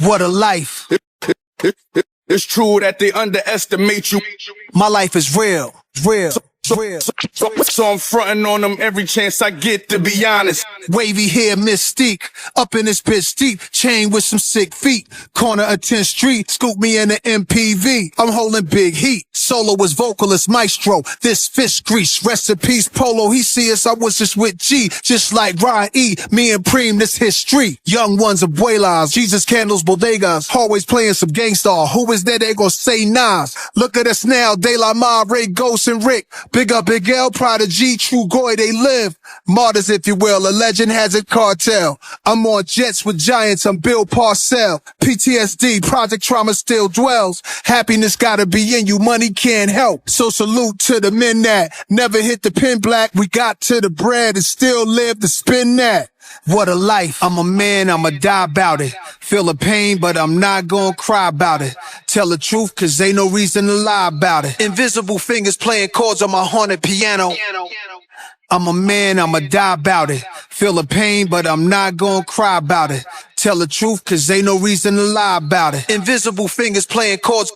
What a life. It's true that they underestimate you. My life is real, real. So I'm fronting on them every chance I get, to be honest. Wavy hair, mystique, up in this bitch deep, chain with some sick feet. Corner of 10th Street, scoop me in the MPV. I'm holding big heat. Solo was vocalist maestro. This fish grease, recipes Polo. He see us, I was just with G, just like Ryan E. Me and Preem, this history. Young ones, abuelas, Jesus candles, bodegas. Always playing some gangsta. Who is there? They gon' say Nas. Look at us now, De La Ma, Ray, Ghost, and Rick. Big up Big L, Prodigy, True Goy, they live. Martyrs, if you will, a legend has a cartel. I'm on jets with giants, I'm Bill Parcell. PTSD, Project Trauma still dwells. Happiness gotta be in you, money can't help. So salute to the men that never hit the pin black. We got to the bread and still live to spin that. What a life. I'm a man, I'ma die about it. Feel the pain, but I'm not gonna cry about it. Tell the truth, cause ain't no reason to lie about it. Invisible fingers playing chords on my haunted piano. I'm a man, I'ma die about it. Feel the pain, but I'm not gonna cry about it. Tell the truth, cause ain't no reason to lie about it. Invisible fingers playing chords.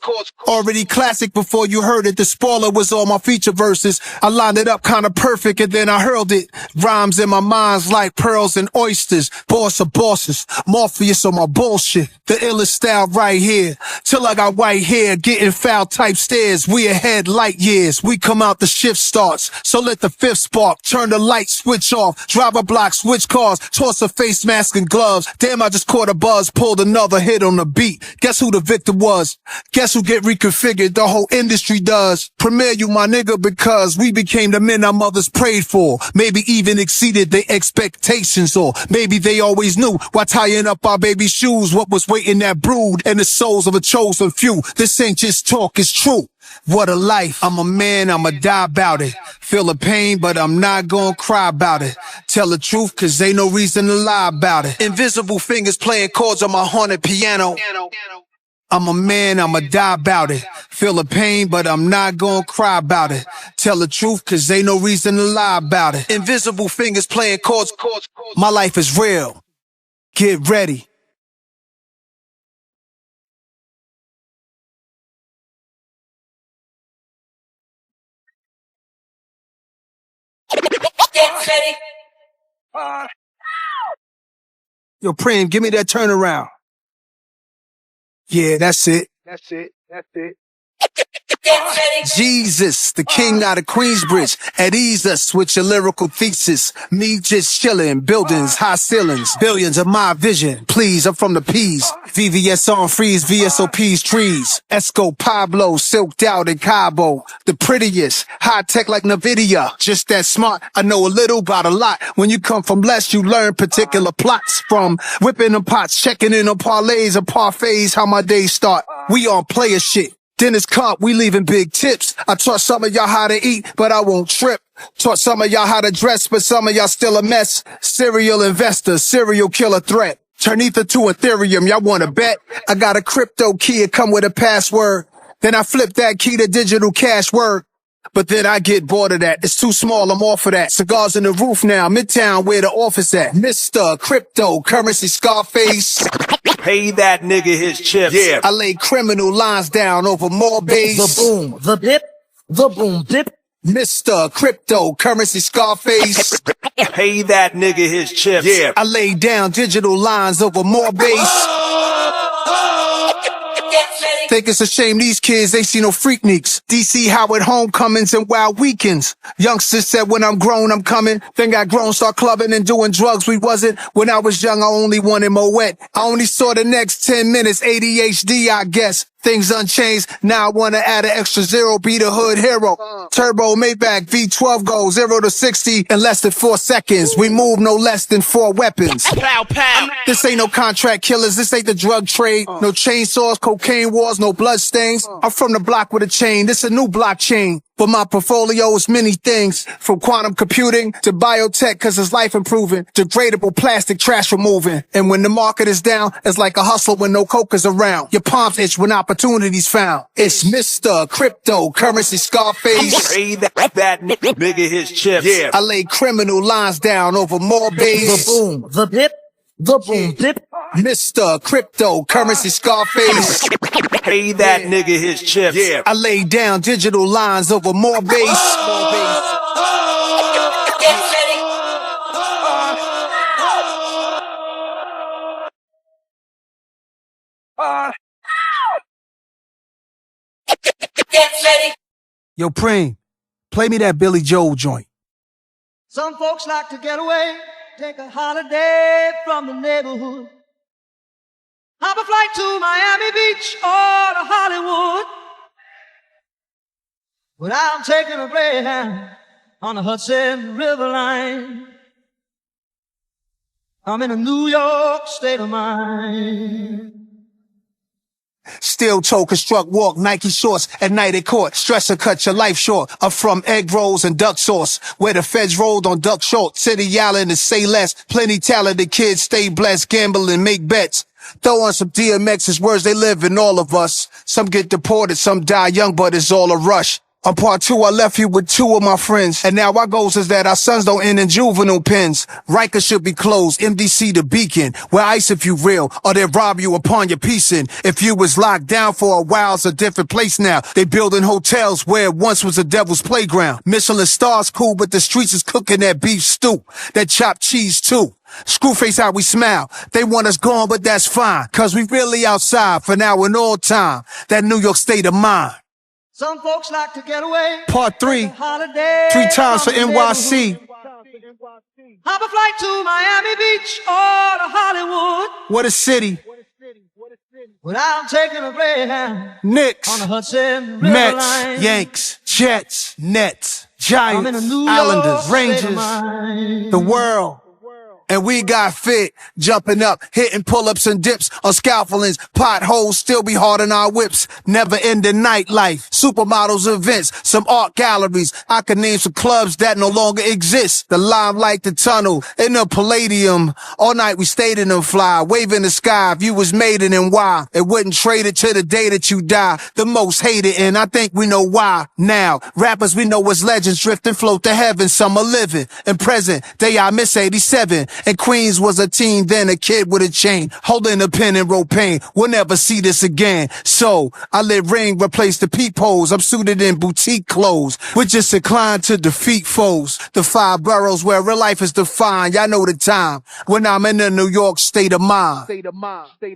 Already classic before you heard it. The spoiler was all my feature verses. I lined it up kinda perfect and then I hurled it. Rhymes in my mind's like pearls and oysters. Boss of bosses, Morpheus on my bullshit. The illest style right here. Till I got white hair, getting foul type stares. We ahead light years. We come out, the shift starts. So let the fifth spark. Turn the light switch off. Drive a block, switch cars. Toss a face mask and gloves. Damn, I just caught a buzz, pulled another hit on the beat. Guess who the victim was? Guess who get reconfigured? The whole industry does. Premiere you, my nigga, because we became the men our mothers prayed for. Maybe even exceeded their expectations, or maybe they always knew while tying up our baby shoes what was waiting that brood and the souls of a chosen few. This ain't just talk, it's true. What a life. I'm a man, I'ma die about it. Feel the pain, but I'm not gonna cry about it. Tell the truth, cause ain't no reason to lie about it. Invisible fingers playing chords on my haunted piano. I'm a man, I'ma die about it. Feel the pain, but I'm not gonna cry about it. Tell the truth, cause ain't no reason to lie about it. Invisible fingers playing chords. My life is real. Get ready. Get ready. Yo, Preem, give me that turnaround. Yeah, that's it. Get ready. Jesus, the king out of Queensbridge, at ease us with your lyrical thesis. Me just chilling, buildings, high ceilings, billions of my vision. Please, I'm from the P's. VVS on freeze, VSOP's trees. Esco, Pablo, silked out in Cabo. The prettiest, high tech like NVIDIA. Just that smart, I know a little about a lot. When you come from less, you learn particular plots. From whipping them pots, checking in on parlays and parfaits, how my days start. We on player shit. Dennis Cup, we leaving big tips. I taught some of y'all how to eat, but I won't trip. Taught some of y'all how to dress, but some of y'all still a mess. Serial investor, serial killer threat. Turn ether to Ethereum, y'all wanna bet? I got a crypto key, it come with a password. Then I flip that key to digital cash word. But then I get bored of that. It's too small, I'm off of that. Cigars in the roof now, Midtown where the office at. Mr. Cryptocurrency Scarface. Pay that nigga his chips. Yeah. I lay criminal lines down over more base. The boom, the bip, the boom, bip. Mr. Cryptocurrency Scarface. Pay that nigga his chips. Yeah. I lay down digital lines over more base. Get ready. Think it's a shame these kids ain't see no freakniks. DC Howard homecomings and wild weekends. Youngsters said when I'm grown I'm coming. Then got grown, start clubbing and doing drugs. We wasn't. When I was young I only wanted Moet. I only saw the next 10 minutes. ADHD I guess. Things unchanged. Now I wanna add an extra zero, be the hood hero. Turbo Maybach V12 goes 0 to 60 in less than 4 seconds. We move no less than 4 weapons. Pow, pow. This ain't no contract killers. This ain't the drug trade. No chainsaws, cocaine wars, no blood stains. I'm from the block with a chain. This a new blockchain. But my portfolio is many things, from quantum computing to biotech, cause it's life improving, degradable plastic trash removing. And when the market is down, it's like a hustle when no coke is around. Your palms itch when opportunities found. It's Mr. Cryptocurrency Scarface. Pay that nigga his chips. Yeah. I lay criminal lines down over more The base. boom, the bip, the boom bip. Mr. Cryptocurrency Scarface. Pay that nigga his chips. Yeah. I lay down digital lines over more bass. Get ready. Get ready. Yo, Preem, play me that Billy Joel joint. Some folks like to get away, take a holiday from the neighborhood. Hop a flight to Miami Beach or to Hollywood. But I'm taking a Greyhound on the Hudson River line. I'm in a New York state of mind. Steel toe, construct, walk, Nike shorts. At night at court, stressor cut your life short. I'm from egg rolls and duck sauce, where the feds rolled on duck short. City Island and say less. Plenty talented kids stay blessed, gamble and make bets. Throw on some DMX's words, they live in all of us. Some get deported, some die young, but it's all a rush. On part 2, I left you with 2 of my friends. And now our goals is that our sons don't end in juvenile pens. Rikers should be closed, MDC the beacon. Where ice if you real, or they rob you upon your piecing. If you was locked down for a while, it's a different place now. They building hotels where it once was a devil's playground. Michelin stars cool, but the streets is cooking that beef stew. That chopped cheese too. Screwface how we smile. They want us gone, but that's fine. Cause we really outside for now and all time. That New York state of mind. Some folks like to get away. Part 3, take a holiday 3 times for from the NYC. neighborhood. Hop a flight to Miami Beach or to Hollywood. What a city. But I'm taking a Greyhound Knicks, on the Hudson River Mets, line. Yanks, Jets, Nets, I'm in a Giants, New Islanders, York state of Rangers, mind. the world. And we got fit, jumping up, hitting pull-ups and dips on scaffoldings. Potholes still be hard on our whips. Never ending nightlife, supermodels events, some art galleries. I could name some clubs that no longer exist. The Limelight, the Tunnel, in the Palladium. All night we stayed in them fly, waving the sky. If you was made it and why, it wouldn't trade it to the day that you die. The most hated, and I think we know why. Now, rappers we know as legends, drift and float to heaven. Some are living in present. They I miss 87. And Queens was a teen, then a kid with a chain, holding a pen and wrote pain. We'll never see this again. So I let ring replace the peepholes. I'm suited in boutique clothes. We're just inclined to defeat foes. The 5 boroughs where real life is defined. Y'all know the time when I'm in the New York state of mind.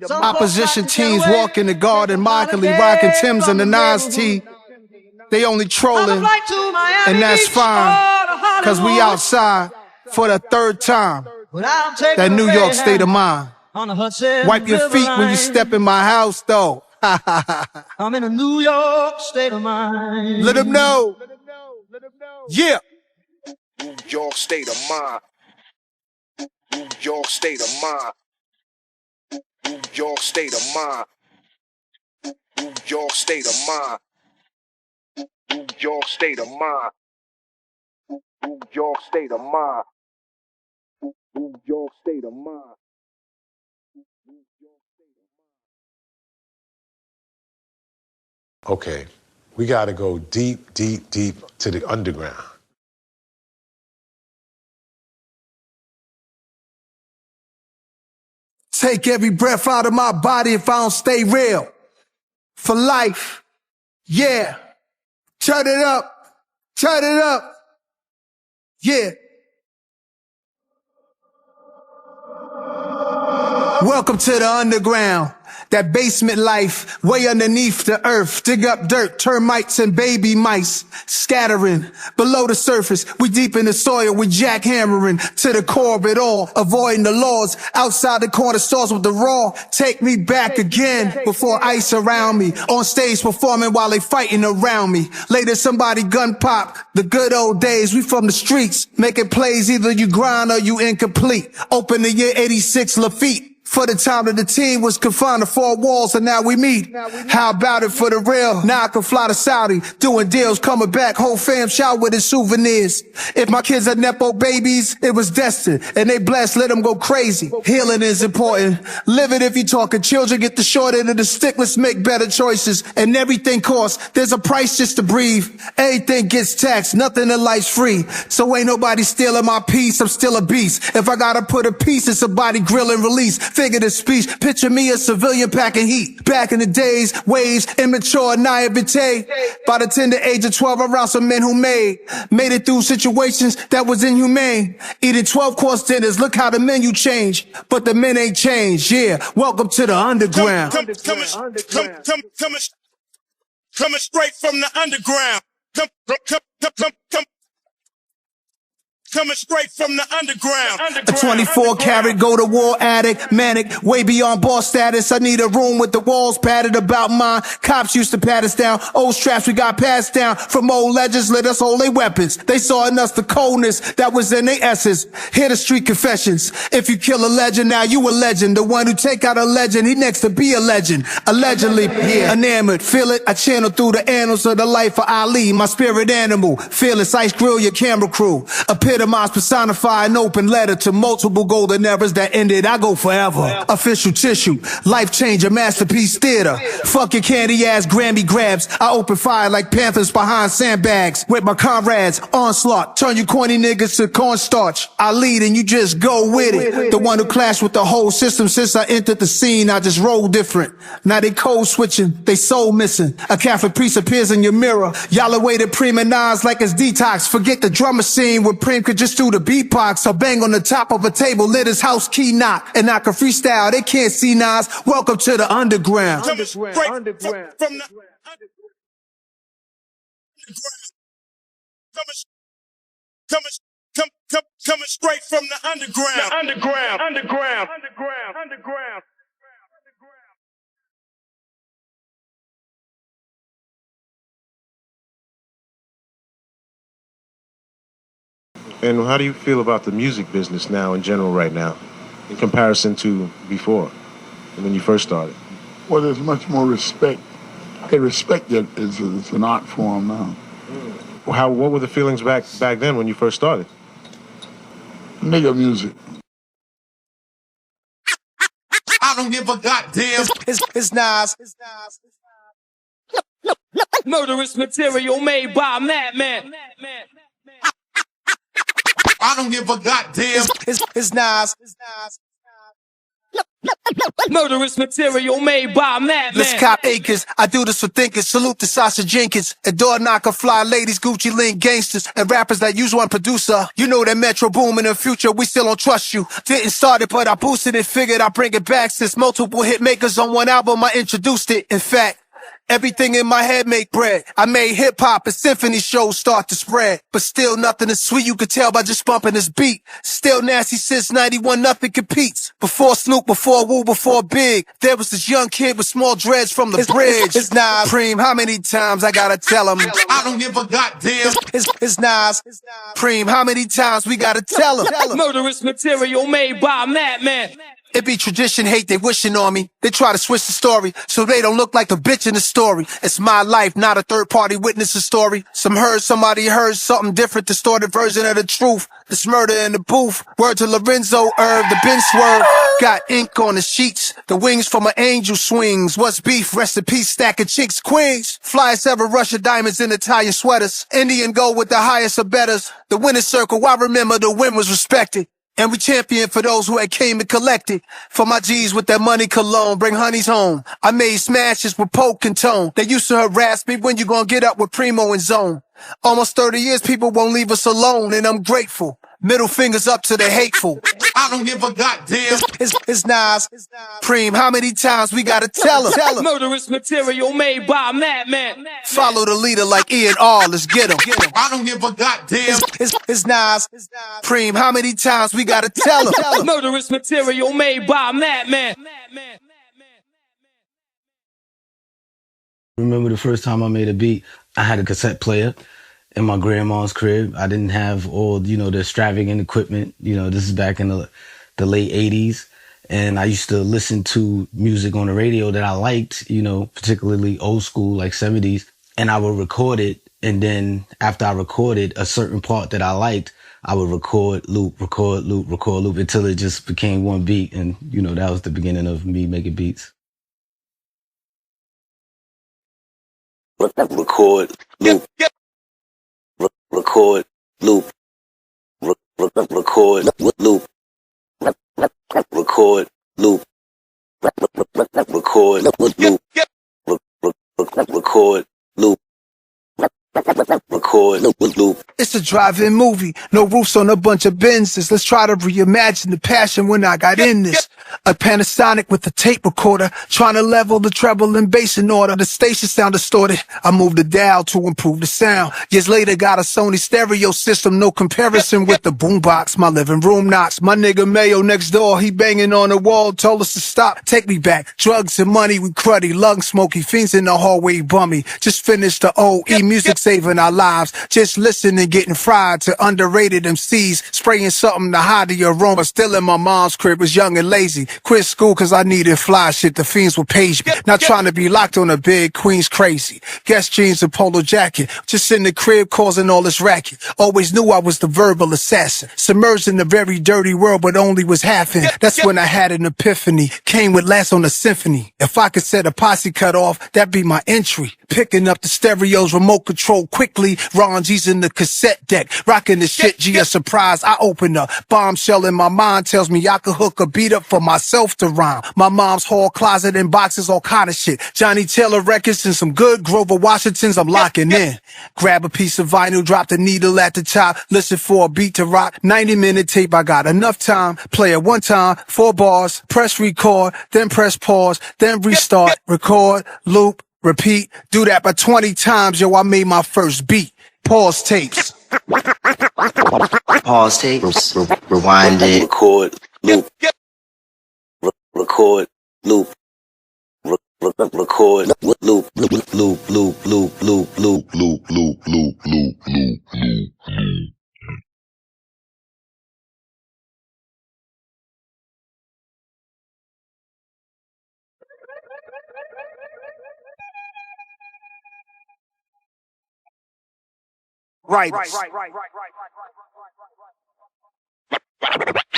Some Opposition folks like to teams get away, walk in the garden, take a mockingly holiday rocking Timbs and the from Nas neighborhood. T. They only Hop a trolling, flight to Miami and that's Beach fine, or to Hollywood. cause we outside for the 3rd time. But I'm taking That a New York state of Greyhound mind. on the Hudson Wipe your River feet when you line. step in my house, though. I'm in a New York state of mind. Let them know. Yeah. New York state of mind. New York state of mind. New York state of mind. New York state of mind. New York state of mind. New York state of mind. New York state of mind. Okay, we got to go deep, deep, deep to the underground. Take every breath out of my body if I don't stay real. For life. Yeah. Turn it up. Turn it up. Yeah. Welcome to the underground. That basement life, way underneath the earth. Dig up dirt, termites and baby mice. Scattering below the surface. We deep in the soil, we jackhammering to the core of it all. Avoiding the laws outside the corner stores with the raw. Take me back again before ice around me. On stage performing while they fighting around me. Later somebody gun pop. The good old days, we from the streets. Making plays, either you grind or you incomplete. Open the year 86 Lafitte. For the time that the team was confined to four walls and now we meet. How about it for the real? Now I can fly to Saudi, doing deals, coming back, whole fam shout with his souvenirs. If my kids are Nepo babies, it was destined. And they blessed, let them go crazy. Healing is important. Live it if you talking children, get the short end of the stick, let's make better choices. And everything costs, there's a price just to breathe. Everything gets taxed, nothing in life's free. So ain't nobody stealing my peace, I'm still a beast. If I gotta put a piece, it's a body grill and release. Figure the speech, picture me a civilian packing heat. Back in the days, waves, immature, naivete. By the tender age of 12, around some men who made it through situations that was inhumane. Eating 12-course dinners, look how the menu changed. But the men ain't changed, yeah. Welcome to the underground. Coming straight from the underground. Coming straight from the underground. A 24-karat go-to-war addict, manic, way beyond boss status. I need a room with the walls padded about mine. Cops used to pat us down. Old straps we got passed down from old legends. Let us hold their weapons. They saw in us the coldness that was in their essence. Hear the street confessions. If you kill a legend, now you a legend. The one who take out a legend, he next to be a legend. Allegedly, yeah, enamored. Feel it? I channel through the annals of the life of Ali, my spirit animal. Fearless, ice grill your camera crew. Epitomize, personify an open letter to multiple golden eras that ended. I go forever. Official tissue, life changer, masterpiece theater. Fuck your candy ass Grammy grabs. I open fire like panthers behind sandbags. With my comrades, onslaught. Turn you corny niggas to cornstarch. I lead and you just go with it. The one who clashed with the whole system since I entered the scene. I just roll different. Now they code switching, they soul missing. A Catholic priest appears in your mirror. Y'all awaited Prima Nas like it's detox. Forget the drummer scene where Preem could just do the beatbox or bang on the top of a table, lit his house key knock. And I can freestyle, they can't see Nas. Welcome to the underground. Coming straight from the underground. Coming straight from the underground. Underground. And how do you feel about the music business now in general right now in comparison to before when you first started? Well, there's much more respect. They respect it as an art form now. What were the feelings back then when you first started? Nigga music. I don't give a goddamn. It's Nas. Murderous material made by Madman. I don't give a goddamn. It's Nas. Murderous material made by Madman. Let's cop acres. I do this for thinkers. Salute to Sasha Jenkins. And door knocker fly ladies, Gucci link gangsters, and rappers that use one producer. You know that Metro boom in the future. We still don't trust you. Didn't start it, but I boosted it. Figured I'd bring it back. Since multiple hit makers on one album, I introduced it. In fact, everything in my head make bread. I made hip-hop and symphony shows start to spread. But still nothing is sweet, you could tell by just bumping this beat. Still nasty since 91, nothing competes. Before Snoop, before Wu, before Big, there was this young kid with small dreads from the bridge. It's Nas. Preem, how many times I gotta tell him? I don't give a goddamn. It's Nas. Preem, how many times we gotta tell him? Murderous material made by Madman. It be tradition, hate, they wishing on me. They try to switch the story, so they don't look like the bitch in the story. It's my life, not a third-party witness's story. Somebody heard something different, distorted version of the truth. This murder in the booth. Word to Lorenzo, Irv, the Ben Swerve. Got ink on the sheets, the wings from an angel swings. What's beef? Rest in peace, stack of chicks, queens. Flyest ever, Russia diamonds in Italian sweaters. Indian gold with the highest of betters. The winner's circle, I remember the win was respected. And we champion for those who had came and collected. For my G's with that money cologne, bring honeys home. I made smashes with poke and tone. They used to harass me when you gonna get up with Primo and Zone. Almost 30 years, people won't leave us alone, and I'm grateful. Middle fingers up to the hateful. I don't give a goddamn. It's Nas. Preem, how many times we gotta tell him? Murderous material made by Madman. Follow the leader like E and R, let's get him. I don't give a goddamn. It's Nas. Preem, how many times we gotta tell him? Murderous material made by Madman. Remember the first time I made a beat, I had a cassette player in my grandma's crib. I didn't have all, the extravagant equipment. This is back in the late 80s. And I used to listen to music on the radio that I liked, you know, particularly old school, like 70s. And I would record it. And then after I recorded a certain part that I liked, I would record, loop, record, loop, record, loop until it just became one beat. And, you know, that was the beginning of me making beats. Record, loop, record, loop, record, loop, record, loop, record, loop, record, loop. Record, loop. It's a drive-in movie, no roofs on a bunch of Benzes. Let's try to reimagine the passion when I got in this. A Panasonic with a tape recorder, trying to level the treble and bass in order. The station sound distorted. I moved the dial to improve the sound. Years later, got a Sony stereo system, no comparison with the boombox. My living room knocks. My nigga Mayo next door, he banging on the wall, told us to stop. Take me back. Drugs and money, we cruddy, lung smoky, fiends in the hallway bummy. Just finished the OE music saving our lives. Just listening, getting fried to underrated MCs, spraying something to hide the aroma. Still in my mom's crib, was young and lazy. Quit school cause I needed fly shit, the fiends would page me. Not trying to be locked on a bed, Queen's crazy. Guess jeans and polo jacket, just in the crib causing all this racket. Always knew I was the verbal assassin, submerged in a very dirty world but only was half in. That's when I had an epiphany, came with last on the symphony. If I could set a posse cut off, that'd be my entry. Picking up the stereos, remote control quickly. Ron G's in the cassette deck, rocking the shit. G a surprise, I open up. Bombshell in my mind tells me I could hook a beat up for myself to rhyme. My mom's hall closet and boxes, all kind of shit. Johnny Taylor records and some good Grover Washingtons I'm locking in. Grab a piece of vinyl, drop the needle at the top. Listen for a beat to rock. 90-minute tape, I got enough time. Play it one time, 4 bars. Press record, then press pause, then restart. Record, loop, repeat. Do that by 20 times, yo, I made my first beat. Pause tapes. Pause tapes, rewind it, record, loop, record, loop, record, loop, loop, loop, loop, loop, loop, loop, loop, loop, loop, loop, loop. Right.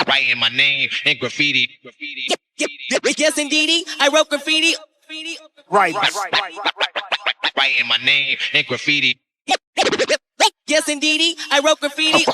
Writing my name in graffiti. Yes, indeedy, I wrote graffiti. Right. Writing my name in graffiti. Yes, indeedy, I wrote graffiti.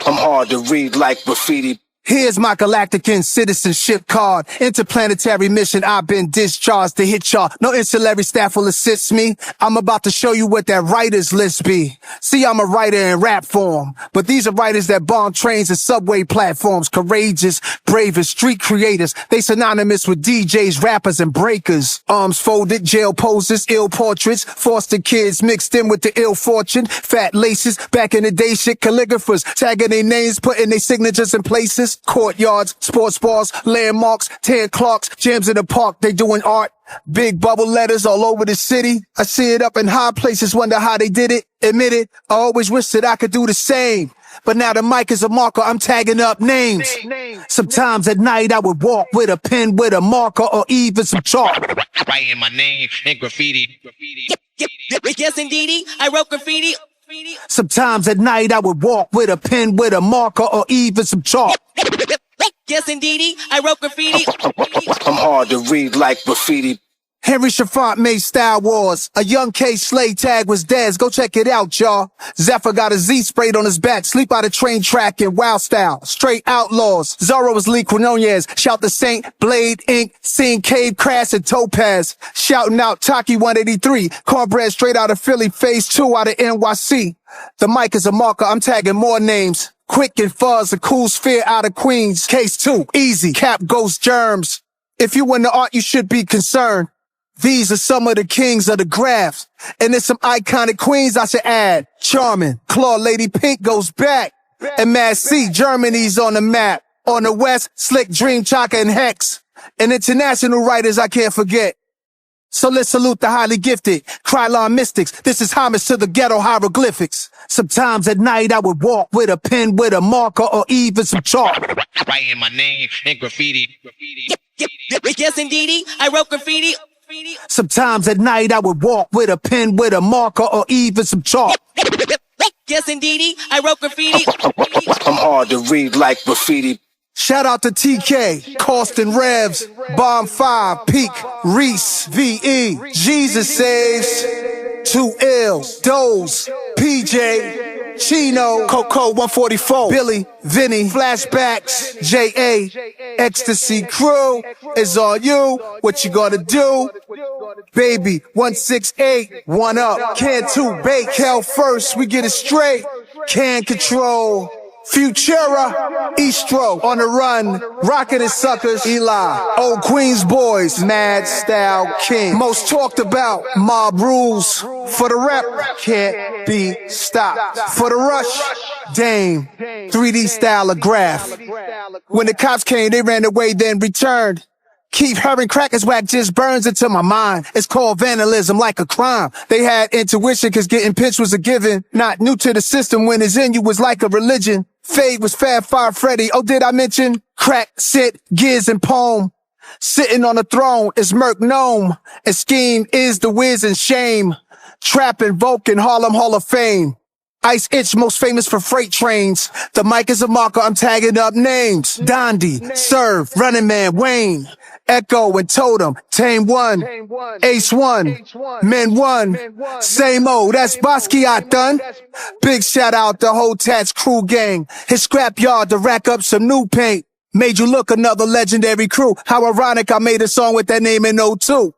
I'm hard to read like graffiti. Here's my galactic citizenship card. Interplanetary mission, I've been discharged to hit y'all. No ancillary staff will assist me. I'm about to show you what that writer's list be. See, I'm a writer in rap form, but these are writers that bomb trains and subway platforms. Courageous, brave, and street creators. They synonymous with DJs, rappers, and breakers. Arms folded, jail poses, ill portraits. Foster kids mixed in with the ill fortune. Fat laces, back in the day shit. Calligraphers tagging their names, putting their signatures in places. Courtyards, sports bars, landmarks, 10 clocks, jams in the park, they doing art. Big bubble letters all over the city. I see it up in high places, wonder how they did it. Admit it, I always wish that I could do the same. But now the mic is a marker, I'm tagging up names. Sometimes at night I would walk with a pen, with a marker, or even some chalk. Writing my name in graffiti. Yes, indeedy, I wrote graffiti. Sometimes at night I would walk with a pen, with a marker, or even some chalk. Yes, indeedy, I wrote graffiti. I'm hard to read like graffiti. Henry Chavant made Star Wars. A young K Slay tag was Dez. Go check it out, y'all. Zephyr got a Z sprayed on his back. Sleep out a train track in Wild Style. Straight outlaws. Zorro was Lee Quinonez. Shout the Saint, Blade, Ink, Sing, Cave, Crash, and Topaz. Shouting out Taki 183. Cornbread straight out of Philly. Phase 2 out of NYC. The mic is a marker. I'm tagging more names. Quick and Fuzz, a cool sphere out of Queens. Case 2, easy. Cap Ghost Germs. If you in the art, you should be concerned. These are some of the kings of the graphs. And there's some iconic queens I should add. Charming, Claw Lady Pink goes back. And Mad C, Germany's on the map. On the west, Slick Dream, Chaka, and Hex. And international writers I can't forget. So let's salute the highly gifted Krylon mystics. This is homage to the ghetto hieroglyphics. Sometimes at night I would walk with a pen, with a marker, or even some chalk. Writing my name in graffiti. Yes, indeedy, I wrote graffiti. Sometimes at night I would walk with a pen, with a marker, or even some chalk. Yes, indeedy, I wrote graffiti. I'm hard to read like graffiti. Shout out to TK, Costin Revs, Bomb 5, Peak, Reese, VE, Jesus Saves, 2 Ill, Doze, PJ, Chino, Coco 144, Billy, Vinny, Flashbacks, JA, Ecstasy Crew, is on you, what you gonna do? Baby, 168, 1 up, can 2 bake, hell first, we get it straight, can control. Futura, Eastro, on the run, rockin' his suckers, Eli, Old Queens Boys, Mad Style King, most talked about, Mob Rules, for the rep, can't be stopped, for the rush, Dame, 3D Stylograph. When the cops came, they ran away, then returned. Keep hearing crackers whack just burns into my mind. It's called vandalism, like a crime. They had intuition cause getting pinched was a given. Not new to the system, when it's in you was like a religion. Fade was Fab Fire Freddy. Oh, did I mention? Crack, sit, Giz, and Poem. Sitting on the throne is Merc Gnome. And Scheme is the whiz and shame. Trap and Vulcan, Harlem Hall of Fame. Ice Itch, most famous for freight trains. The mic is a marker, I'm tagging up names. Dondi, Serve, Running Man, Wayne. Echo and Totem, Tame 1, Ace 1, Men 1, same old, that's Basquiat done. Big shout out to whole Tats crew gang. His scrapyard to rack up some new paint. Made you look another legendary crew. How ironic I made a song with that name in '02.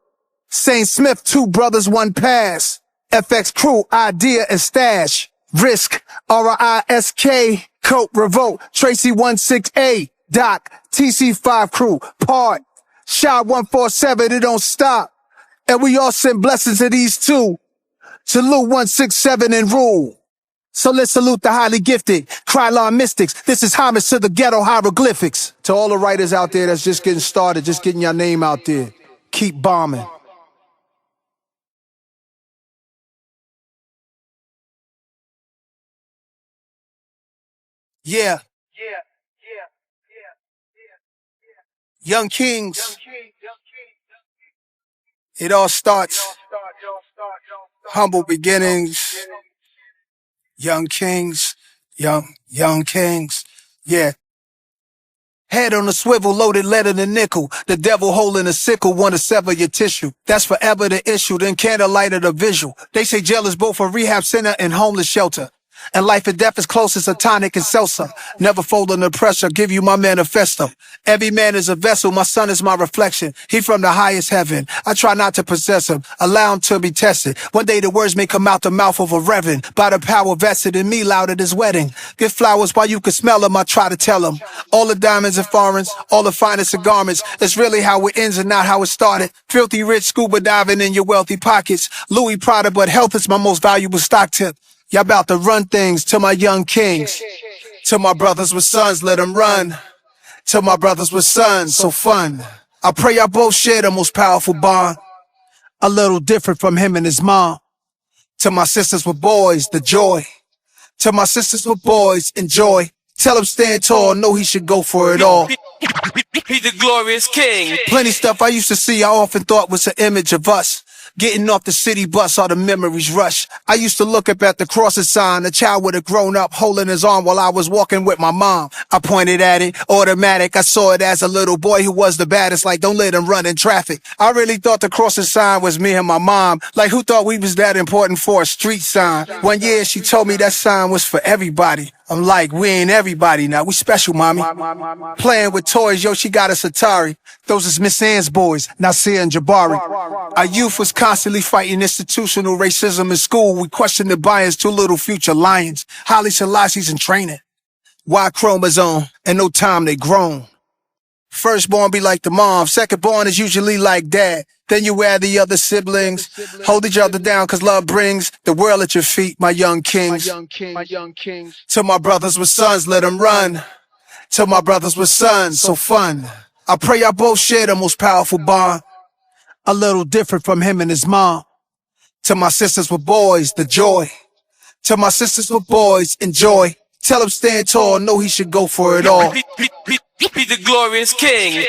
Saint Smith, 2 brothers, 1 pass. FX crew, idea and stash. Risk, R-I-S-K, Cope, Revolt, Tracy 16A, Doc, TC5 crew, Part. Shot 147, it don't stop. And we all send blessings to these two. Salute 167 and rule. So let's salute the highly gifted Krylon mystics. This is homage to the ghetto hieroglyphics. To all the writers out there that's just getting started, just getting your name out there. Keep bombing. Yeah. Young Kings. It all starts. Humble beginnings. Young Kings. Young Kings. Yeah. Head on a swivel, loaded lead in a nickel. The devil holding a sickle, wanna sever your tissue. That's forever the issue, then candlelight of the visual. They say jail is both a rehab center and homeless shelter. And life and death is close as a tonic and seltzer. Never fold under pressure, give you my manifesto. Every man is a vessel, my son is my reflection. He from the highest heaven. I try not to possess him, allow him to be tested. One day the words may come out the mouth of a reverend. By the power vested in me, loud at his wedding. Get flowers while you can smell them, I try to tell them. All the diamonds and foreigns, all the finest of garments. It's really how it ends and not how it started. Filthy rich, scuba diving in your wealthy pockets. Louis Prada, but health is my most valuable stock tip. Y'all about to run things to my young kings. To my brothers with sons, let them run. To my brothers with sons, so fun. I pray y'all both share the most powerful bond. A little different from him and his mom. To my sisters with boys, the joy. To my sisters with boys, enjoy. Tell him stand tall, know he should go for it all. He's the glorious king. Plenty stuff I used to see I often thought was an image of us. Getting off the city bus, all the memories rush. I used to look up at the crosses sign. A child would have grown up holding his arm while I was walking with my mom. I pointed at it, automatic. I saw it as a little boy who was the baddest, like don't let him run in traffic. I really thought the crosses sign was me and my mom. Like who thought we was that important for a street sign? One year she told me that sign was for everybody. I'm like, we ain't everybody now, we special, mommy. Playing with toys, yo, she got us Atari. Those is Miss Ann's boys, Nasir and Jabari. Our youth was constantly fighting institutional racism in school. We questioned the bias, 2 little future lions. Holly Selassie's in training. Y chromosome, and no time they grown. Firstborn be like the mom, secondborn is usually like dad. Then you add the other siblings. Hold each other down cause love brings the world at your feet, my young kings. To my brothers with sons, let them run. To my brothers with sons, so fun. I pray y'all both share the most powerful bond. A little different from him and his mom. To my sisters with boys, the joy. To my sisters with boys, enjoy. Tell him stand tall, know he should go for it all. Be the glorious king.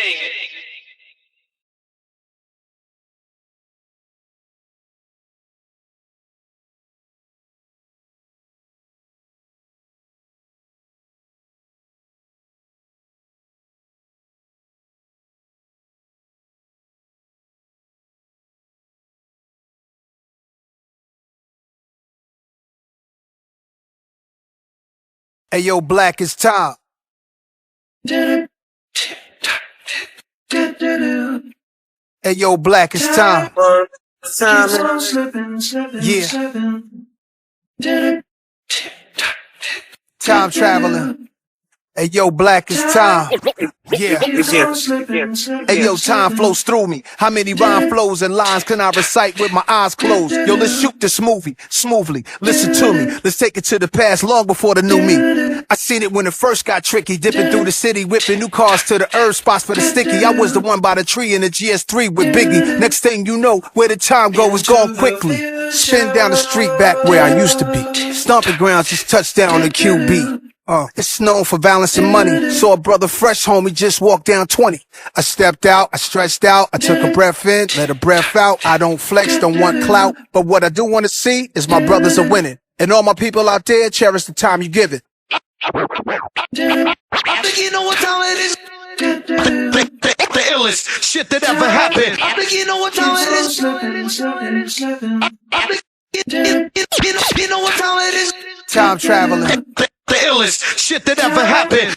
Hey yo, Black, it's time. Hey yo, Black, it's time. Yeah. Time traveling. Hey yo, Black, it's time. Yeah. Hey yo, time flows through me. How many rhyme flows and lines can I recite with my eyes closed? Yo, let's shoot this movie smoothly. Listen to me. Let's take it to the past, long before the new me. I seen it when it first got tricky, dipping through the city, whipping new cars to the herb spots for the sticky. I was the one by the tree in the GS3 with Biggie. Next thing you know, where the time go is gone quickly. Spin down the street back where I used to be. Stomping grounds just touchdown to QB. It's known for violence and money. Saw a brother fresh, homie, just walked down 20. I stepped out, I stretched out, I took a breath in, let a breath out. I don't flex, don't want clout, but what I do want to see is my brothers are winning. And all my people out there, cherish the time you give it. I think you know what time it is. The illest shit that ever happened. I think you know what time it is. I think you know what time it is. Time traveling. The illest shit that ever happened.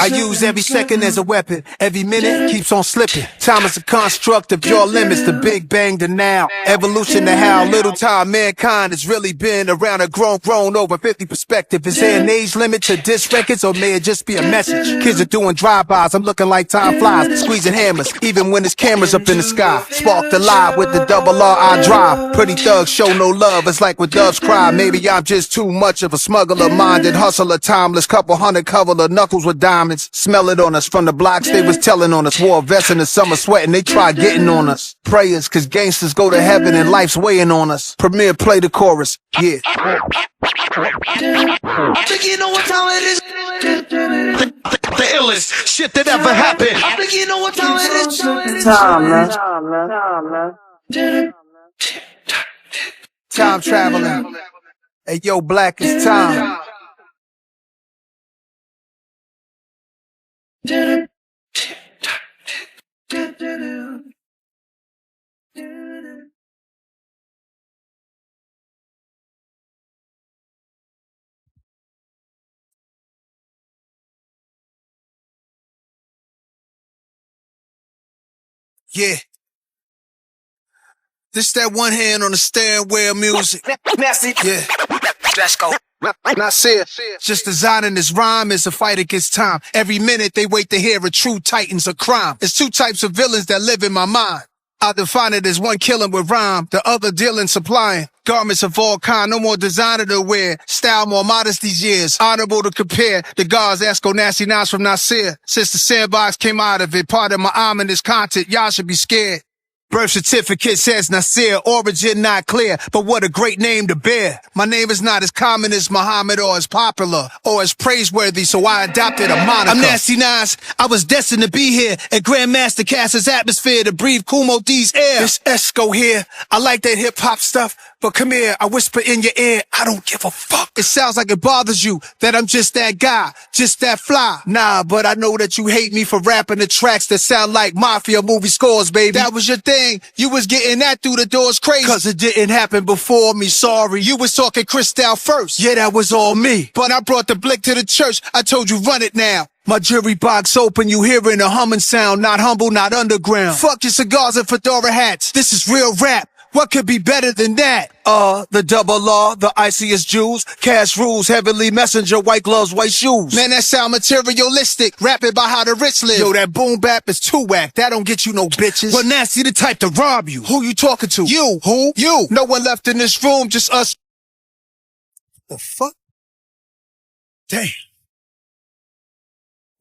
I use every second as a weapon. Every minute keeps on slipping. Time is a construct of your limits. The big bang to now. Evolution to how little time mankind has really been around a grown over 50 perspective. Is there an age limit to disc records, or may it just be a message? Kids are doing drive-bys. I'm looking like time flies, squeezing hammers, even when there's cameras up in the sky. Sparked alive with the double R I drive. Pretty thugs show no love. It's like when doves cry. Maybe I'm just too much of a smuggler, minded hustler, timeless. Couple hundred cover the knuckles with diamonds. Smell it on us from the blocks they was telling on us. Wore a vest in the summer sweating, they tried getting on us. Prayers, cause gangsters go to heaven and life's weighing on us. Premier, play the chorus, yeah. I think you know what time it is. The illest shit that ever happened. I think you know what time it is. Time traveling. Hey yo, Black, it's time. Yeah. This that one hand on the steering wheel music. Yeah. Esco. Nasir, just designing this rhyme is a fight against time. Every minute they wait to hear a true titans of crime. It's two types of villains that live in my mind. I define it as one killing with rhyme, the other dealing supplying. Garments of all kind, no more designer to wear. Style more modest these years, honorable to compare. The guards Esco nasty knives from Nasir. Since the sandbox came out of it, part of my ominous content, y'all should be scared. Birth certificate says Nasir, origin not clear, but what a great name to bear. My name is not as common as Muhammad or as popular or as praiseworthy, so I adopted a moniker. I'm Nasty Nas, I was destined to be here at Grandmaster Cass's atmosphere to breathe Kumo D's air. It's Esco here, I like that hip-hop stuff, but come here, I whisper in your ear, I don't give a fuck. It sounds like it bothers you that I'm just that guy, just that fly. Nah, but I know that you hate me for rapping the tracks that sound like mafia movie scores, baby. That was your thing. You was getting that through the doors crazy. Cause it didn't happen before me, sorry. You was talking Cristal first. Yeah, that was all me. But I brought the blick to the church. I told you run it now. My jury box open, you hearing a humming sound. Not humble, not underground. Fuck your cigars and fedora hats. This is real rap. What could be better than that? The double law, the iciest Jews, cash rules, heavenly messenger, white gloves, white shoes. Man, that sound materialistic, rapping about how the rich live. Yo, that boom bap is too whack, that don't get you no bitches. Well, Nasty the type to rob you. Who you talking to? You. Who? You. No one left in this room, just us. The fuck? Damn.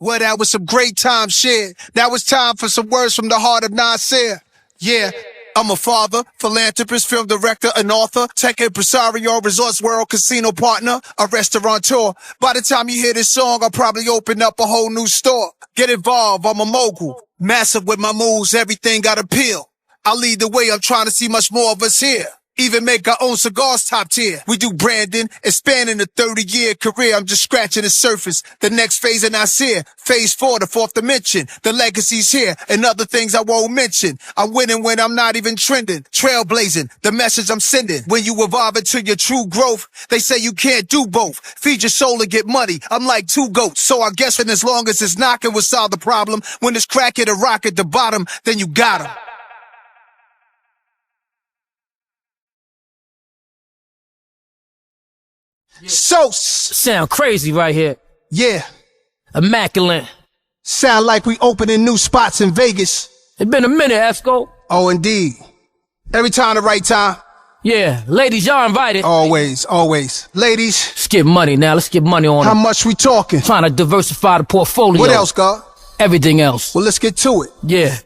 Well, that was some great time shared. Now it's time for some words from the heart of Nasir. Yeah, I'm a father, philanthropist, film director, and author, tech impresario, resorts world casino partner, a restaurateur. By the time you hear this song, I'll probably open up a whole new store. Get involved, I'm a mogul. Massive with my moves, everything got appeal. I'll lead the way, I'm trying to see much more of us here. Even make our own cigars top tier. We do branding, expanding a 30-year career. I'm just scratching the surface. The next phase of Nasir, phase 4, the 4th dimension. The legacy's here and other things I won't mention. I'm winning when I'm not even trending. Trailblazing, the message I'm sending. When you evolve into your true growth, they say you can't do both. Feed your soul and get money. I'm like two goats. So I guess as long as it's knocking, we'll solve the problem. When it's crack at a rock at the bottom, then you got 'em. So sound crazy right here. Yeah. Immaculate. Sound like we opening new spots in Vegas. It's been a minute, Esco. Oh, indeed. Every time the right time. Yeah, ladies, y'all invited. Always, always. Ladies. Let's get money now. Let's get money on How it. much we talking? Trying to diversify the portfolio. What else, God? Everything else. Well, let's get to it. Yeah.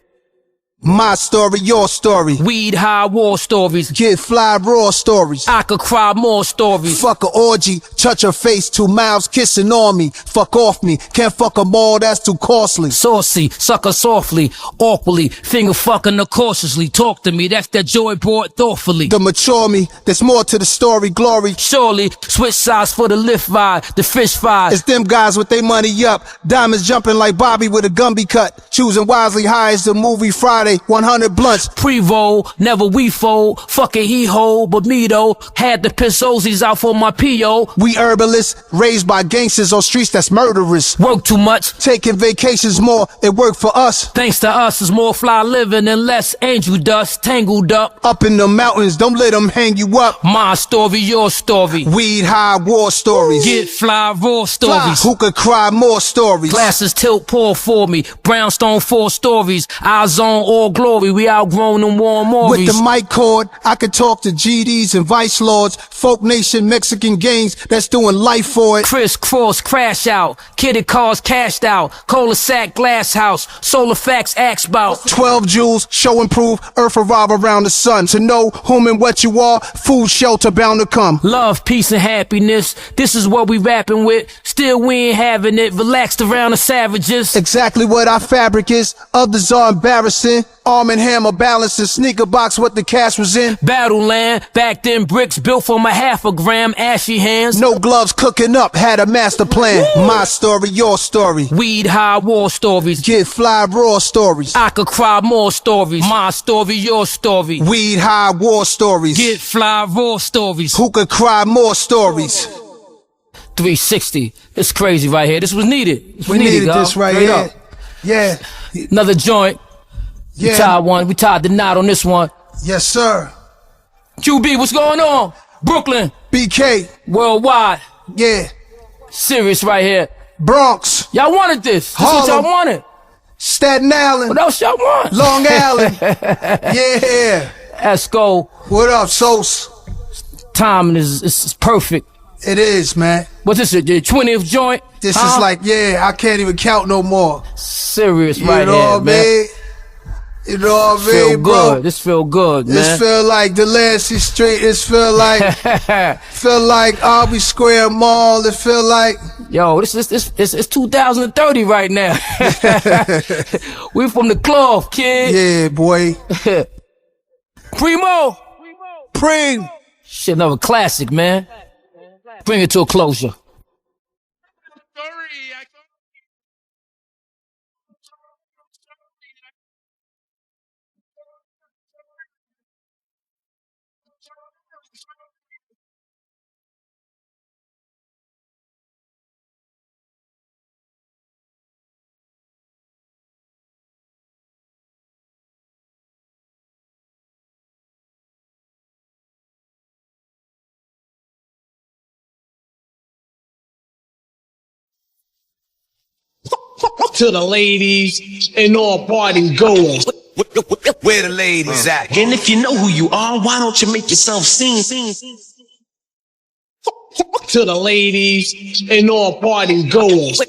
My story, your story. Weed high war stories. Get fly raw stories. I could cry more stories. Fuck a orgy, touch her face, 2 mouths kissing on me. Fuck off me, can't fuck 'em all, that's too costly. Saucy, sucker softly, awkwardly, finger fucking her cautiously. Talk to me, that's that joy brought thoughtfully. The mature me, there's more to the story, glory. Surely, switch sides for the lift vibe, the fish vibe. It's them guys with their money up, diamonds jumping like Bobby with a Gumby cut. Choosing wisely high as the movie Friday. 100 blunts. Pre-roll, never we fold. Fuck it, he hold, but me though. Had the piss Ozies out for my P.O. We herbalists, raised by gangsters on streets that's murderous. Work too much. Taking vacations more, it worked for us. Thanks to us, is more fly living and less angel dust. Tangled up. Up in the mountains, don't let them hang you up. My story, your story. Weed high war stories. Get fly raw stories. Who could cry more stories? Glasses tilt pour for me. Brownstone 4 stories. Eyes on all glory. We outgrown them warm movies. With the mic cord, I could talk to GDs and Vice Lords. Folk Nation Mexican gangs that's doing life for it. Crisscross crash out. Kitted cars cashed out. Cola sack glass house. Solar facts axe bout. 12 jewels, show and prove. Earth revolve around the sun. To know whom and what you are, food shelter bound to come. Love, peace, and happiness. This is what we rapping with. Still we ain't having it. Relaxed around the savages. Exactly what our fabric is. Others are embarrassing. Arm and hammer balancing. Sneaker box what the cash was in. Battleland. Back then bricks built from a half a gram. Ashy hands. No gloves cooking up. Had a master plan. Woo! My story, your story. Weed high war stories. Get fly raw stories. I could cry more stories. My story, your story. Weed high war stories. Get fly raw stories. Who could cry more stories? 360. It's crazy right here. This was needed. We needed this right here. Yeah. Another joint. Yeah. We tied one. We tied the knot on this one. Yes, sir. QB, what's going on? Brooklyn. BK. Worldwide. Yeah. Serious right here. Bronx. Y'all wanted this. This Harlem. what y'all wanted. Staten Island. What else y'all want? Long Island. Yeah. Esco. What up, Sos? Timing is perfect. It is, man. What's this, your 20th joint? This is like, yeah, I can't even count no more. Serious You right know here, what I man. mean? You know what I Feel mean, good. bro? This feel good, man. This feel like Delancey Street. This feel like Albee Square Mall. It feel like yo, it's 2030 right now. We from the cloth, kid. Yeah, boy. Primo. Preem. Shit, another classic, man. Bring it to a closure. To the ladies and all party goers. Where the ladies at? And if you know who you are, why don't you make yourself seen? To the ladies and all party goers.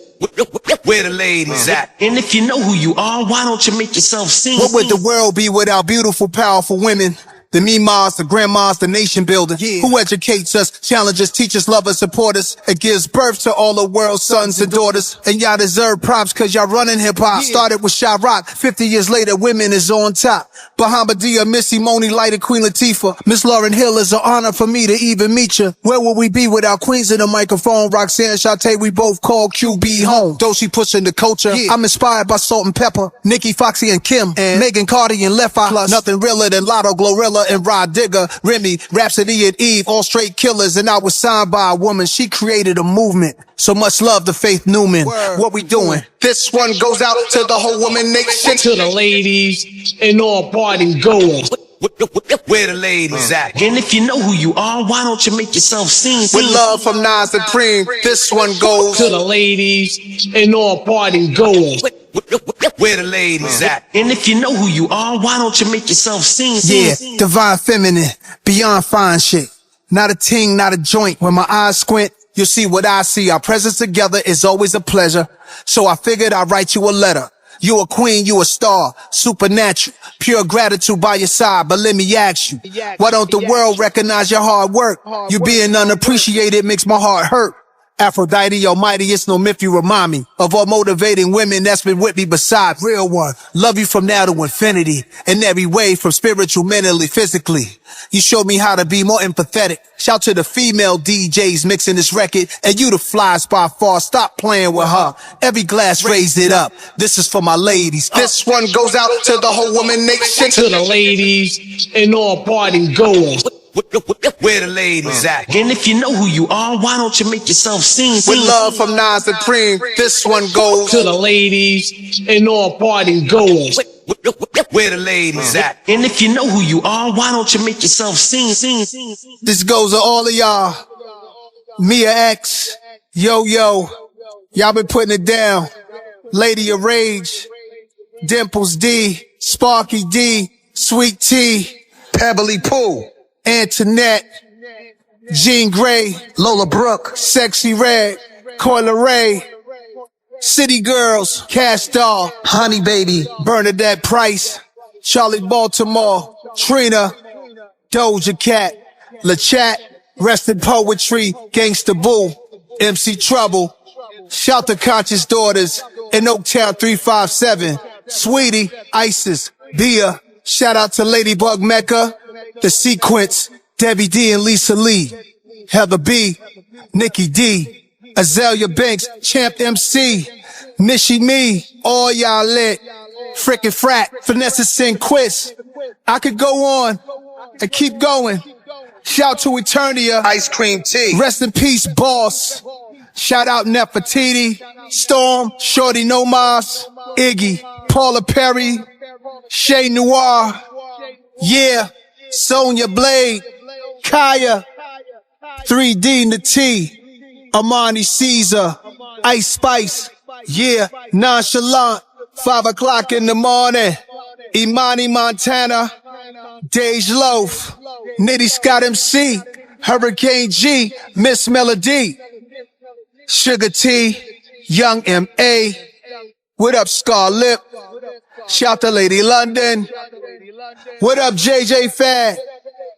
Where the ladies at? And if you know who you are, why don't you make yourself seen? What would the world be without beautiful, powerful women? The Mimas, the grandmas, the nation builder. Who educates us, challenges, teaches, love us, support us, and gives birth to all the world's sons and daughters. And y'all deserve props cause y'all running hip hop. Started with Shy Rock, 50 years later, women is on top. Bahamadia, Missy, Moni, Lighter, Queen Latifah. Miss Lauryn Hill is an honor for me to even meet you. Where would we be without queens in the microphone? Roxanne, Shantae, we both call QB home. Doshi pushing the culture. I'm inspired by Salt and Pepper, Nikki, Foxy, and Kim, and Megan Cardi and Left Eye. Plus, nothing realer than Lotto, Glorilla, and Rod Digger, Remy, Rhapsody, and Eve, all straight killers. And I was signed by a woman. She created a movement. So much love to Faith Newman. What we doing? This one goes out to the whole woman nation. To the ladies and all party goers. Where the ladies at? And if you know who you are, why don't you make yourself seen? With love from Nas and Cream, this one goes to the ladies and all party goers. Where the ladies at? And if you know who you are, why don't you make yourself seen? Yeah, divine feminine, beyond fine shit. Not a ting, not a joint. When my eyes squint, you'll see what I see. Our presence together is always a pleasure. So I figured I'd write you a letter. You a queen, you a star, supernatural, pure gratitude by your side. But let me ask you, why don't the world recognize your hard work? You being unappreciated makes my heart hurt. Aphrodite Almighty, it's no myth, you remind me of all motivating women that's been with me beside real one. Love you from now to infinity, in every way, from spiritual, mentally, physically. You showed me how to be more empathetic. Shout to the female DJs mixing this record, and you the flies by far. Stop playing with her. Every glass raised it up. This is for my ladies. This one goes out to the whole woman nation. To the ladies and all party goers. Where the ladies at? And if you know who you are, why don't you make yourself seen? With love from Nas and Cream, this one goes to the ladies and all party goers. Where the ladies at? And if you know who you are, why don't you make yourself seen? This goes to all of y'all. Mia X, Yo Yo, y'all been putting it down. Lady of Rage, Dimples D, Sparky D, Sweet T, Pebbly Pooh, Antoinette, Jean Grey, Lola Brooke, Sexy Red, Coyle Ray, City Girls, Cash Doll, Honey Baby, Bernadette Price, Charlie Baltimore, Trina, Doja Cat, La Chat, Rest in Poetry, Gangsta Boo, MC Trouble, Shout to Conscious Daughters, in Oaktown 357, Sweetie, Isis, Bia, shout out to Ladybug Mecca, The Sequence, Debbie D and Lisa Lee, Heather B, Nikki D, Azalea Banks, Champ MC, Nishi Me, all y'all lit, Frickin' Frat, Vanessa Sinquist. I could go on and keep going. Shout to Eternia, Ice Cream Tea. Rest in peace, Boss. Shout out Nefertiti, Storm, Shorty No Mas, Iggy, Paula Perry, Shay Noir, yeah, Sonya Blade, Kaya, 3D Nati, Amani Caesar, Ice Spice, yeah, Nonchalant, 5 o'clock in the morning, Imani Montana, Dej Loaf, Nitty Scott MC, Hurricane G, Miss Melody, Sugar T, Young M.A., what up Scar Lip, shout to Lady London, what up JJ Fad,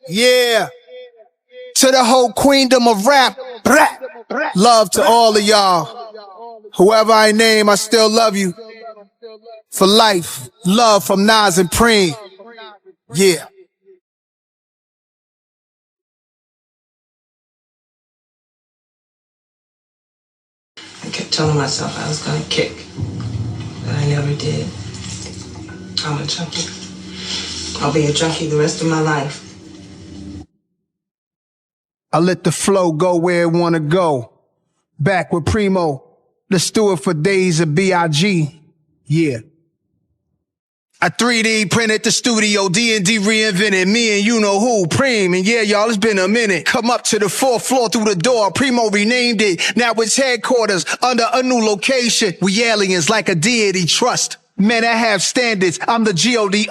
yeah, to the whole queendom of rap, love to all of y'all, whoever I name I still love you, for life, love from Nas and Preem, yeah. I kept telling myself I was gonna kick, but I never did. I'm a junkie. I'll be a junkie the rest of my life. I let the flow go where it wanna go. Back with Primo. Let's do it for days of B.I.G. Yeah. I 3D printed the studio, D&D reinvented me and you know who, Preem. And yeah, y'all, it's been a minute. Come up to the 4th floor through the door. Primo renamed it. Now it's headquarters under a new location. We aliens like a deity trust. Man, I have standards. I'm the G.O.D.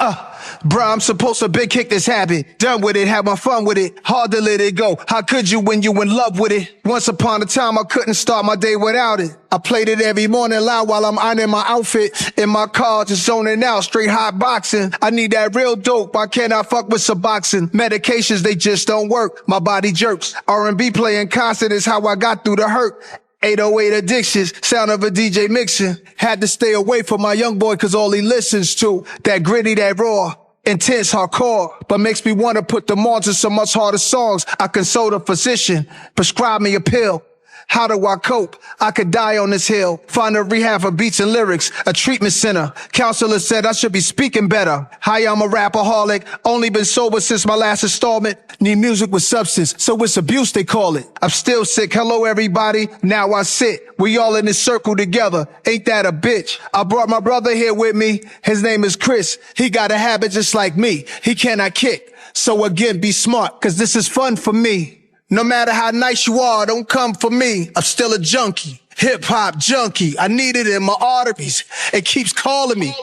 Bruh, I'm supposed to big kick this habit. Done with it, have my fun with it. Hard to let it go. How could you when you in love with it? Once upon a time, I couldn't start my day without it. I played it every morning loud while I'm ironing my outfit. In my car, just zoning out, straight hot boxing. I need that real dope. I cannot fuck with Suboxone. Medications, they just don't work. My body jerks. R&B playing constant is how I got through the hurt. 808 addictions, sound of a DJ mixing. Had to stay away from my young boy cause all he listens to, that gritty, that raw, intense, hardcore, but makes me want to put them on to some much harder songs. I consult a physician, prescribe me a pill. How do I cope? I could die on this hill. Find a rehab for beats and lyrics, a treatment center. Counselor said I should be speaking better. Hi, I'm a rapaholic, only been sober since my last installment. Need music with substance, so it's abuse they call it. I'm still sick, hello everybody, now I sit. We all in this circle together, ain't that a bitch? I brought my brother here with me, his name is Chris. He got a habit just like me, he cannot kick. So again, be smart, cause this is fun for me. No matter how nice you are, don't come for me. I'm still a junkie, hip-hop junkie. I need it in my arteries. It keeps calling me.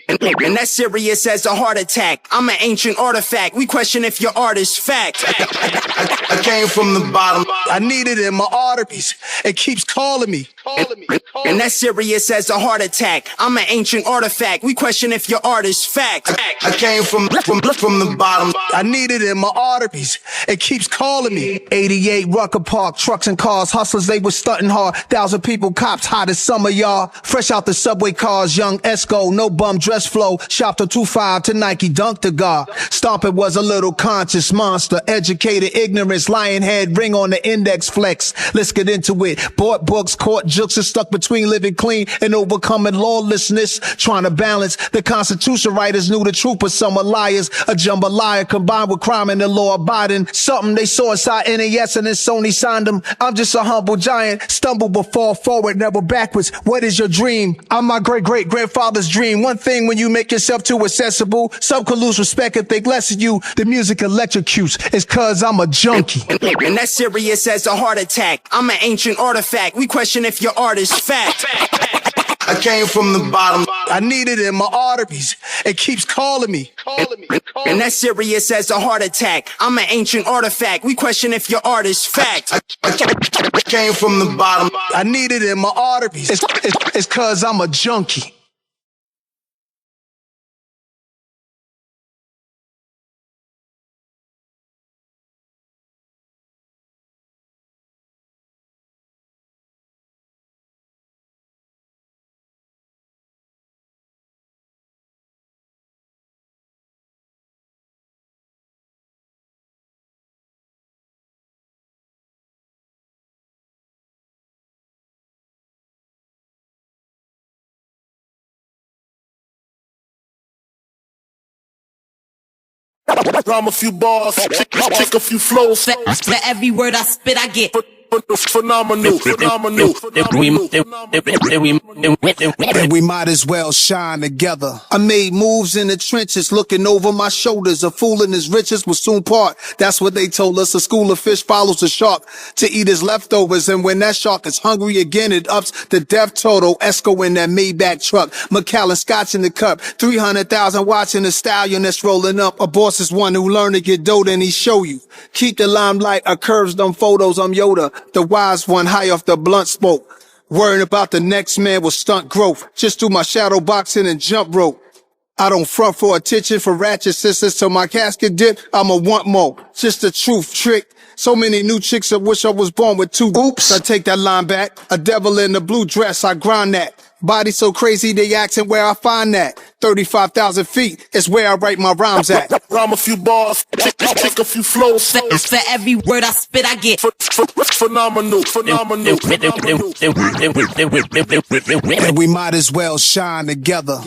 And that's serious as a heart attack. I'm an ancient artifact. We question if your art is fact. I came from the bottom. I need it in my arteries. It keeps calling me. And that's serious as a heart attack. I'm an ancient artifact. We question if your art is fact. I came from the bottom. I need it in my arteries. It keeps calling me. 88 Rucker Park, trucks and cars, hustlers, they was stunting hard. 1,000 people, cops, hot as summer, y'all. Fresh out the subway cars, young Esco, no bum dress flow. Shopped a 2.5 to Nike, dunked the guard. Stomping was a little conscious monster. Educated ignorance, lion head, ring on the index flex. Let's get into it. Bought books, caught jokes, and stuck between living clean and overcoming lawlessness. Trying to balance. The Constitution writers knew the truth, but some are liars. A jambalaya combined with crime and the law abiding. Something they saw inside NAS and then Sony signed them. I'm just a humble giant. Stumble but fall forward, never backwards. What is your dream? I'm my great-great-grandfather's dream. One thing when you make yourself too accessible, some can lose respect and think less of you. The music electrocutes. It's cause I'm a junkie. And that's serious as a heart attack. I'm an ancient artifact. We question if your art is fact. I came from the bottom. I need it in my arteries. It keeps calling me. And that's serious as a heart attack. I'm an ancient artifact. We question if your art is fact. I came from the bottom. I need it in my arteries. It's cause I'm a junkie. Rhyme a few bars, kick a few flows. For every word I spit, I get Phenomenal. And we might as well shine together. I made moves in the trenches, looking over my shoulders. A fool and his riches will soon part. That's what they told us. A school of fish follows the shark to eat his leftovers. And when that shark is hungry again, it ups the death total. Esco in that Maybach truck, Macallan Scotch in the cup. 300,000 watching the stallion that's rolling up. A boss is one who learned to get dough, and he show you. Keep the limelight, I curves them photos, I'm Yoda. The wise one high off the blunt smoke. Worrying about the next man will stunt growth. Just do my shadow boxing and jump rope. I don't front for attention for ratchet sisters till my casket dip. I'ma want more. Just the truth trick. So many new chicks that wish I was born with two. Oops, I take that line back. A devil in the blue dress, I grind that. Body so crazy they asking where I find that. 35,000 feet is where I write my rhymes at. Rhyme a few bars, kick a few flows. For every word I spit, I get Phenomenal. And we might as well shine together.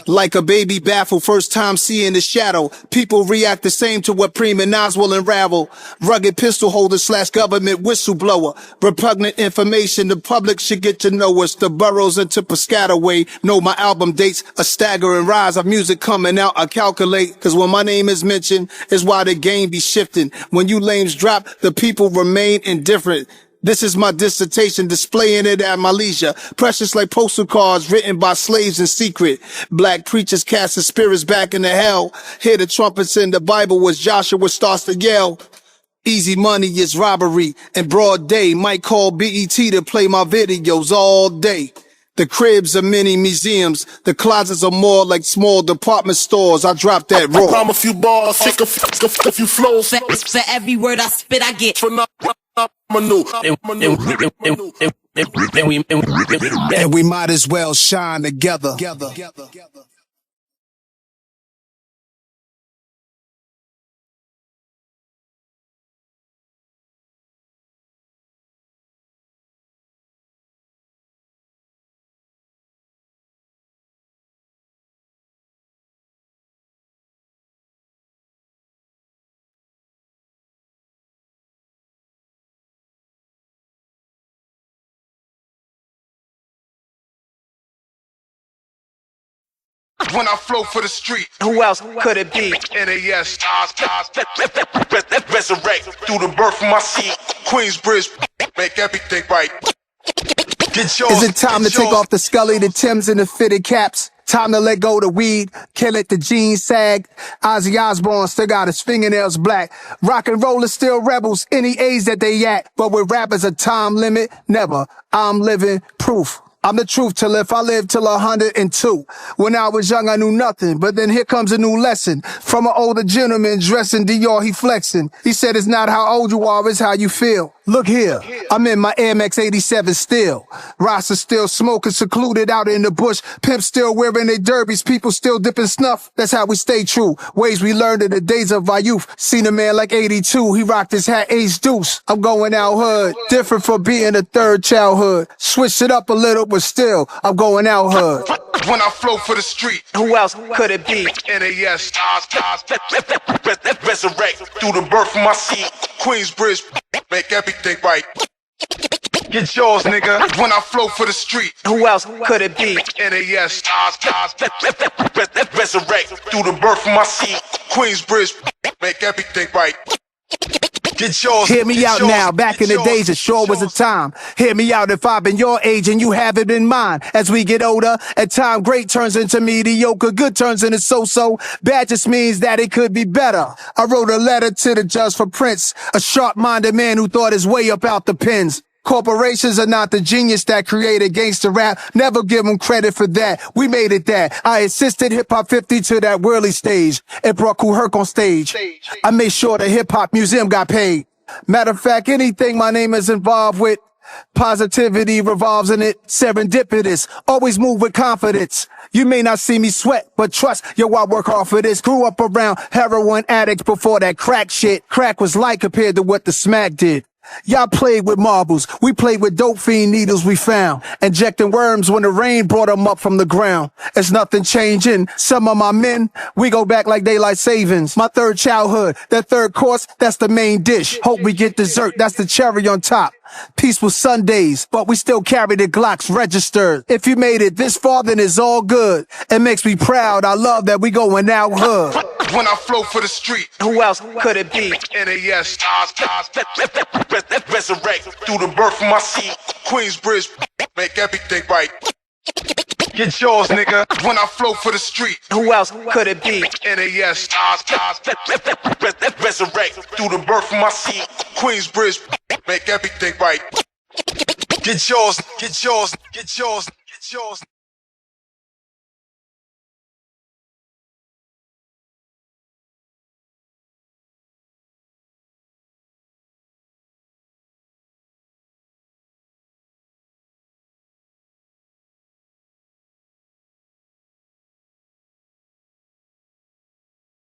Like a baby baffled, first time seeing the shadow. People react the same to what Preem and Nas will unravel. Rugged pistol holder / government whistleblower. Repugnant information the public should get to know us. The boroughs into Piscataway. Know my album dates, a staggering rise of music coming out, I calculate. Cause when my name is mentioned, is why the game be shifting. When you lames drop, the people remain indifferent. This is my dissertation, displaying it at my leisure. Precious like postal cards written by slaves in secret. Black preachers casting spirits back into hell. Hear the trumpets in the Bible as Joshua starts to yell. Easy money is robbery and broad day. Might call BET to play my videos all day. The cribs are mini museums. The closets are more like small department stores. I drop that raw. I'm a few bars, sick a few flows. For every word I spit, I get. And we might as well shine together. When I flow for the street, Who else could it be? NAS, resurrect through the birth of my seed. Queensbridge, make everything right. Get yours. Is it time to take off the Scully, the Timbs, and the fitted caps? Time to let go the weed, can't let the jeans sag. Ozzy Osbourne still got his fingernails black. Rock and roll is still rebels, any age that they at. But with rappers a time limit, never. I'm living proof. I'm the truth till if I live till 102. When I was young, I knew nothing, but then here comes a new lesson. From an older gentleman dressed in Dior, he flexing. He said it's not how old you are, it's how you feel. Look here, I'm in my Air Max 87 still. Rasta still smoking, secluded out in the bush. Pimps still wearing their derbies, people still dipping snuff. That's how we stay true. Ways we learned in the days of our youth. Seen a man like 82, he rocked his hat ace deuce. I'm going out hood, different from being a third childhood. Switched it up a little, but still, I'm going out hood. When I flow for the street, Who else could it be? NAS, resurrect through the birth of my seed. Queensbridge, make everything right. Get yours, nigga. When I flow for the street, Who else could it be? NAS, resurrect through the birth of my seed. Queensbridge, make everything right. Get yours. Hear me get out yours, now, back in get the days it sure was a time. Hear me out if I've been your age and you haven't been mine. As we get older, at time great turns into mediocre, good turns into so-so. Bad just means that it could be better. I wrote a letter to the judge for Prince, a sharp-minded man who thought his way up out the pens. Corporations are not the genius that created gangsta rap. Never give them credit for that. We made it that. I assisted Hip Hop 50 to that whirly stage. It brought Kool Herc on stage. I made sure the Hip Hop Museum got paid. Matter of fact, anything my name is involved with, positivity revolves in it. Serendipitous. Always move with confidence. You may not see me sweat, but trust, yo, I work hard for this. Grew up around heroin addicts before that crack shit. Crack was light compared to what the smack did. Y'all played with marbles. We played with dope fiend needles we found. Injecting worms when the rain brought them up from the ground. It's nothing changing. Some of my men, we go back like daylight savings. My third childhood, that third course, that's the main dish. Hope we get dessert, that's the cherry on top. Peaceful Sundays, but we still carry the Glocks registered. If you made it this far, then it's all good. It makes me proud. I love that we going out hood. When I flow for the street, Who else could it be? NAS, resurrect through the birth of my seed. Queensbridge, make everything right. Get yours, nigga. When I flow for the street, Who else could it be? NAS, resurrect through the birth of my seed. Queensbridge, make everything right. Get yours, get yours, get yours, get yours.